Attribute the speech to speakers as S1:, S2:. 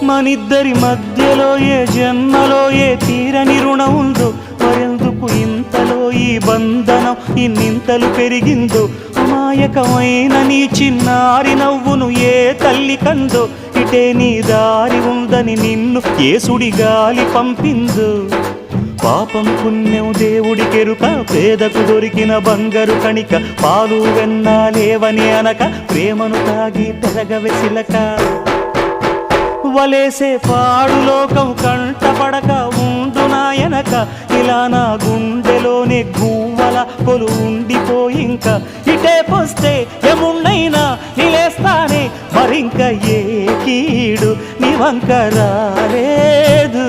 S1: మనిద్దరి మధ్యలో ఏ జన్మలో ఏ తీరని రుణం ఉందో, మరెందుకు ఇంతలో ఈ బంధనం ఇన్నింతలు పెరిగిందో. అమాయకమైన నీ చిన్నారి నవ్వును ఏ తల్లి కందో, ఇటే నీ దారి ఉందని నిన్ను ఏ సుడి గాలి పంపిందో. పాపం పుణ్యం దేవుడికెరుక, పేదకు దొరికిన బంగారు కణిక, పాలు వెన్నాలేవని అనక ప్రేమను తాగి పెరగవెసిలక. వలేసే పాడు లోకం కంటపడక ఉండు నాయనక, ఇలా నా గుండెలోనే గువ్వల కొలు ఉండిపోయింక. ఇటే పోస్తే ఎమున్నైనా నిలేస్తానే, మరింక ఏ కీడు నీ వంక రాలేదు.